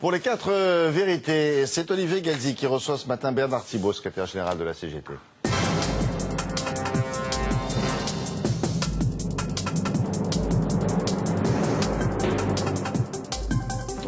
Pour les 4 vérités, c'est Olivier Galzi qui reçoit ce matin Bernard Thibault, secrétaire général de la CGT.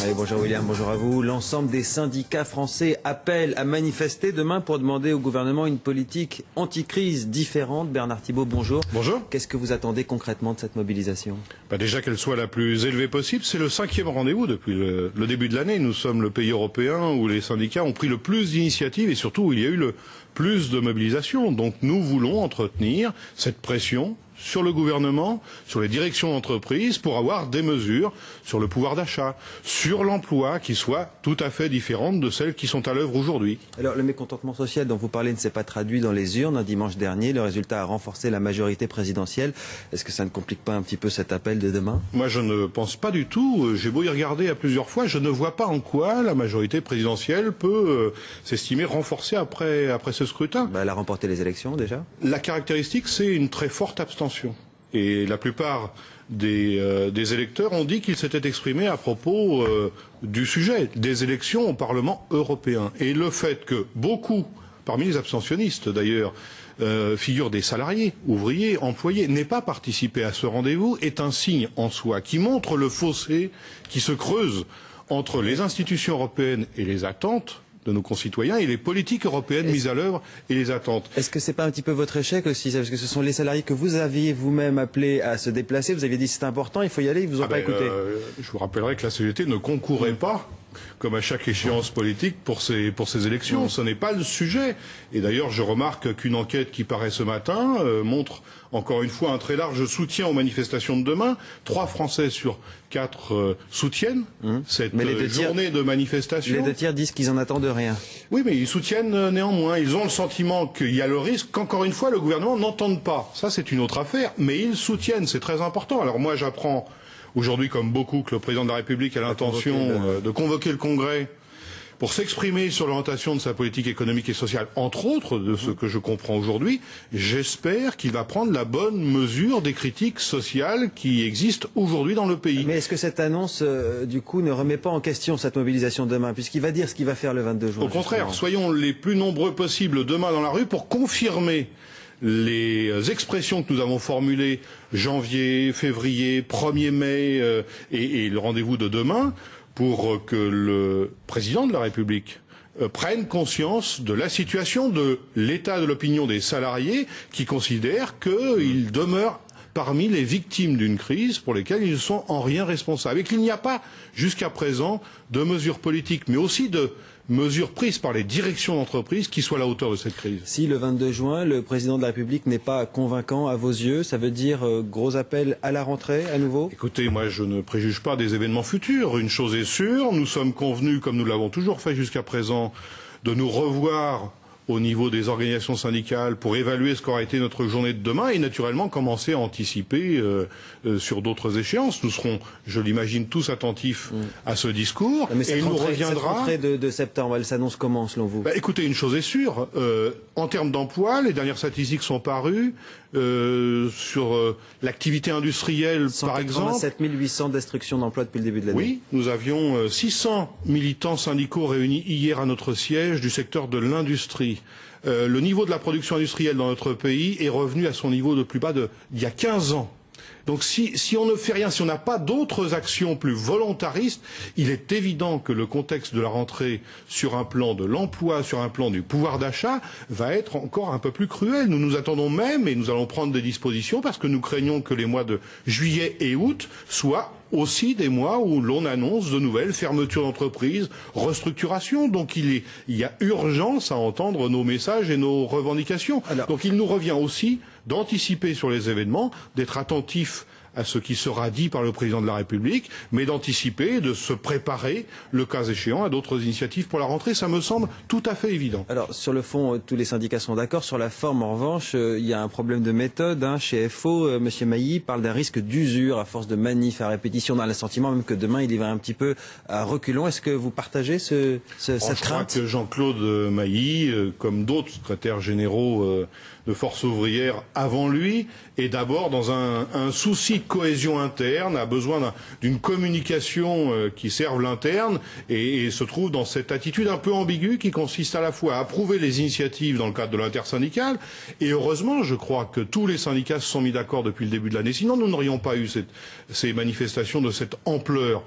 Allez, bonjour William, bonjour à vous. L'ensemble des syndicats français appellent à manifester demain pour demander au gouvernement une politique anti-crise différente. Bernard Thibault, bonjour. Bonjour. Qu'est-ce que vous attendez concrètement de cette mobilisation? Déjà qu'elle soit la plus élevée possible. C'est le 5e rendez-vous depuis le début de l'année. Nous sommes le pays européen où les syndicats ont pris le plus d'initiatives et surtout où il y a eu le plus de mobilisation. Donc nous voulons entretenir cette pression sur le gouvernement, sur les directions d'entreprise, pour avoir des mesures sur le pouvoir d'achat, sur l'emploi, qui soient tout à fait différentes de celles qui sont à l'œuvre aujourd'hui. Alors, le mécontentement social dont vous parlez ne s'est pas traduit dans les urnes un dimanche dernier. Le résultat a renforcé la majorité présidentielle. Est-ce que ça ne complique pas un petit peu cet appel de demain? Moi, je ne pense pas du tout. J'ai beau y regarder à plusieurs fois, je ne vois pas en quoi la majorité présidentielle peut s'estimer renforcée après ce scrutin. Elle a remporté les élections, déjà. La caractéristique, c'est une très forte abstention. Et la plupart des électeurs ont dit qu'ils s'étaient exprimés à propos du sujet des élections au Parlement européen. Et le fait que beaucoup, parmi les abstentionnistes d'ailleurs, figurent des salariés, ouvriers, employés, n'aient pas participé à ce rendez-vous est un signe en soi qui montre le fossé qui se creuse entre les institutions européennes et les attentes de nos concitoyens et les politiques européennes mises à l'œuvre et les attentes. Est-ce que c'est pas un petit peu votre échec aussi? Parce que ce sont les salariés que vous aviez vous-même appelés à se déplacer. Vous aviez dit c'est important, il faut y aller, ils vous ont pas écouté. Je vous rappellerai que la CGT ne concourait pas, comme à chaque échéance politique, pour ces élections. Ce n'est pas le sujet. Et d'ailleurs, je remarque qu'une enquête qui paraît ce matin montre encore une fois un très large soutien aux manifestations de demain. 3 Français sur 4 soutiennent cette journée de manifestation. Les 2 tiers disent qu'ils en attendent rien. Oui, mais ils soutiennent néanmoins. Ils ont le sentiment qu'il y a le risque qu'encore une fois le gouvernement n'entende pas. Ça, c'est une autre affaire. Mais ils soutiennent, c'est très important. Alors moi, j'apprends aujourd'hui, comme beaucoup, que le président de la République a l'intention de convoquer le Congrès pour s'exprimer sur l'orientation de sa politique économique et sociale, entre autres, de ce que je comprends aujourd'hui. J'espère qu'il va prendre la bonne mesure des critiques sociales qui existent aujourd'hui dans le pays. Mais est-ce que cette annonce, du coup, ne remet pas en question cette mobilisation demain, puisqu'il va dire ce qu'il va faire le 22 juin? Au contraire, soyons les plus nombreux possibles demain dans la rue pour confirmer les expressions que nous avons formulées janvier, février, 1er mai et le rendez-vous de demain, pour que le président de la République prenne conscience de la situation, de l'état de l'opinion des salariés qui considèrent qu'ils demeurent parmi les victimes d'une crise pour lesquelles ils ne sont en rien responsables. Et qu'il n'y a pas, jusqu'à présent, de mesures politiques, mais aussi de mesures prises par les directions d'entreprise qui soient à la hauteur de cette crise. Si le 22 juin, le président de la République n'est pas convaincant à vos yeux, ça veut dire gros appel à la rentrée à nouveau? Écoutez, moi je ne préjuge pas des événements futurs. Une chose est sûre, nous sommes convenus, comme nous l'avons toujours fait jusqu'à présent, de nous revoir au niveau des organisations syndicales pour évaluer ce qu'aura été notre journée de demain et naturellement commencer à anticiper sur d'autres échéances. Nous serons, je l'imagine, tous attentifs à ce discours. Mais et il nous reviendra. Cette rentrée de septembre, elle s'annonce comment selon vous? Écoutez, une chose est sûre, en termes d'emploi, les dernières statistiques sont parues sur l'activité industrielle, par exemple. 187 800 destructions d'emplois depuis le début de l'année. Oui, nous avions 600 militants syndicaux réunis hier à notre siège du secteur de l'industrie. Le niveau de la production industrielle dans notre pays est revenu à son niveau de plus bas d'il y a 15 ans. Donc si on ne fait rien, si on n'a pas d'autres actions plus volontaristes, il est évident que le contexte de la rentrée sur un plan de l'emploi, sur un plan du pouvoir d'achat, va être encore un peu plus cruel. Nous nous attendons même, et nous allons prendre des dispositions, parce que nous craignons que les mois de juillet et août soient aussi des mois où l'on annonce de nouvelles fermetures d'entreprises, restructurations. Donc il y a urgence à entendre nos messages et nos revendications. Donc il nous revient aussi d'anticiper sur les événements, d'être attentifs à ce qui sera dit par le président de la République, mais d'anticiper, de se préparer, le cas échéant, à d'autres initiatives pour la rentrée. Ça me semble tout à fait évident. Alors, sur le fond, tous les syndicats sont d'accord. Sur la forme, en revanche, il y a un problème de méthode. Chez FO, Monsieur Mailly parle d'un risque d'usure à force de manifs à répétition. On a le sentiment même que demain, il y va un petit peu à reculons. Est-ce que vous partagez cette crainte? Je crois que Jean-Claude Mailly, comme d'autres secrétaires généraux de force ouvrière avant lui, et d'abord dans un souci de cohésion interne, a besoin d'une communication qui serve l'interne, et se trouve dans cette attitude un peu ambiguë qui consiste à la fois à approuver les initiatives dans le cadre de l'intersyndicale, et heureusement, je crois que tous les syndicats se sont mis d'accord depuis le début de l'année, sinon nous n'aurions pas eu ces manifestations de cette ampleur,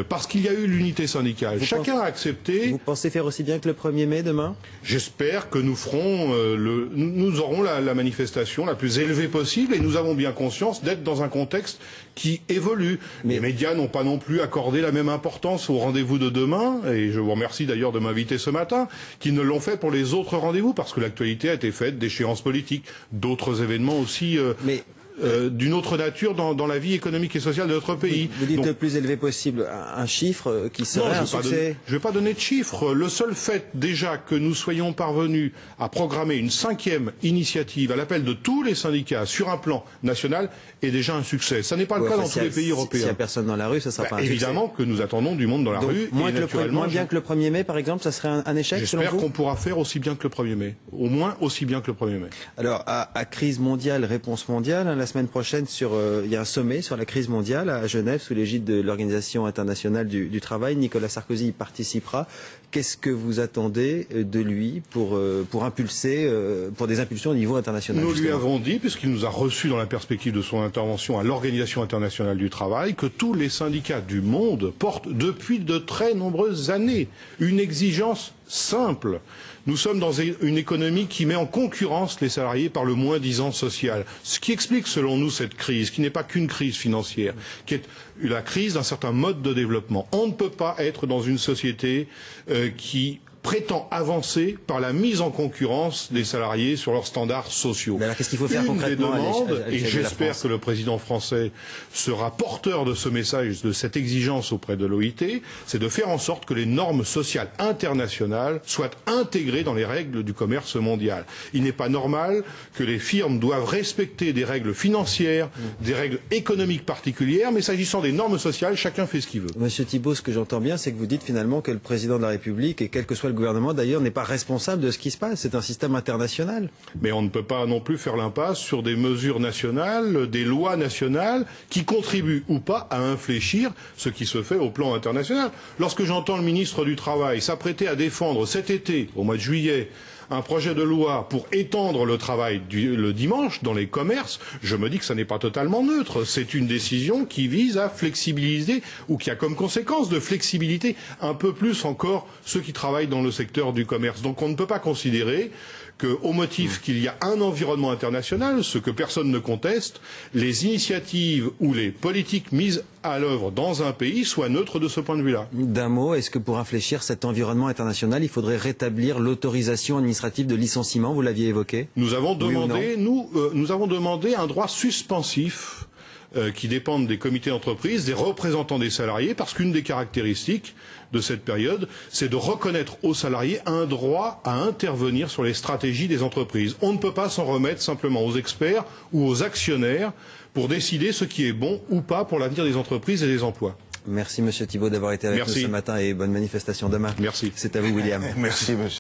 parce qu'il y a eu l'unité syndicale. Chacun a accepté. Vous pensez faire aussi bien que le 1er mai demain? J'espère que nous ferons nous aurons la manifestation la plus élevée possible, et nous avons bien conscience d'être dans un contexte qui évolue. Mais les médias n'ont pas non plus accordé la même importance au rendez-vous de demain, et je vous remercie d'ailleurs de m'inviter ce matin, qu'ils ne l'ont fait pour les autres rendez-vous, parce que l'actualité a été faite d'échéances politiques, d'autres événements aussi d'une autre nature dans la vie économique et sociale de notre pays. Vous dites le plus élevé possible, un chiffre qui serait un succès. Je ne vais pas donner de chiffres. Le seul fait déjà que nous soyons parvenus à programmer une 5e initiative à l'appel de tous les syndicats sur un plan national est déjà un succès. Ça n'est pas le cas dans tous les pays européens. S'il n'y a personne dans la rue, ça sera pas un succès. Évidemment que nous attendons du monde dans la rue. Moins bien que le 1er mai, par exemple, ça serait un échec selon vous? J'espère qu'on pourra faire aussi bien que le 1er mai. Au moins aussi bien que le 1er mai. Alors, à crise mondiale, réponse mondiale, la semaine prochaine, il y a un sommet sur la crise mondiale à Genève sous l'égide de l'Organisation internationale du travail. Nicolas Sarkozy y participera. Qu'est-ce que vous attendez de lui pour impulser, pour des impulsions au niveau international? Nous lui avons dit, puisqu'il nous a reçus dans la perspective de son intervention à l'Organisation internationale du travail, que tous les syndicats du monde portent depuis de très nombreuses années une exigence simple. Nous sommes dans une économie qui met en concurrence les salariés par le moins-disant social. Ce qui explique, selon nous, cette crise, qui n'est pas qu'une crise financière, qui est la crise d'un certain mode de développement. On ne peut pas être dans une société qui prétend avancer par la mise en concurrence des salariés sur leurs standards sociaux. Mais alors qu'est-ce qu'il faut faire concrètement et j'espère que le président français sera porteur de ce message, de cette exigence auprès de l'OIT, c'est de faire en sorte que les normes sociales internationales soient intégrées dans les règles du commerce mondial. Il n'est pas normal que les firmes doivent respecter des règles financières, des règles économiques particulières, mais s'agissant des normes sociales, chacun fait ce qu'il veut. Monsieur Thibault, ce que j'entends bien, c'est que vous dites finalement que le président de la République, et quel que soit le gouvernement d'ailleurs, n'est pas responsable de ce qui se passe. C'est un système international. Mais on ne peut pas non plus faire l'impasse sur des mesures nationales, des lois nationales qui contribuent ou pas à infléchir ce qui se fait au plan international. Lorsque j'entends le ministre du Travail s'apprêter à défendre cet été, au mois de juillet, un projet de loi pour étendre le travail le dimanche dans les commerces, je me dis que ça n'est pas totalement neutre. C'est une décision qui vise à flexibiliser, ou qui a comme conséquence de flexibilité un peu plus encore ceux qui travaillent dans le secteur du commerce. Donc on ne peut pas considérer qu'au motif qu'il y a un environnement international, ce que personne ne conteste, les initiatives ou les politiques mises à l'œuvre dans un pays soient neutres de ce point de vue-là. D'un mot, est-ce que pour infléchir cet environnement international, il faudrait rétablir l'autorisation administrative de licenciement? Vous l'aviez évoqué. Nous avons demandé, nous avons demandé un droit suspensif qui dépendent des comités d'entreprise, des représentants des salariés, parce qu'une des caractéristiques de cette période, c'est de reconnaître aux salariés un droit à intervenir sur les stratégies des entreprises. On ne peut pas s'en remettre simplement aux experts ou aux actionnaires pour décider ce qui est bon ou pas pour l'avenir des entreprises et des emplois. Merci Monsieur Thibault d'avoir été avec nous ce matin, et bonne manifestation demain. Merci. C'est à vous William. Merci Monsieur.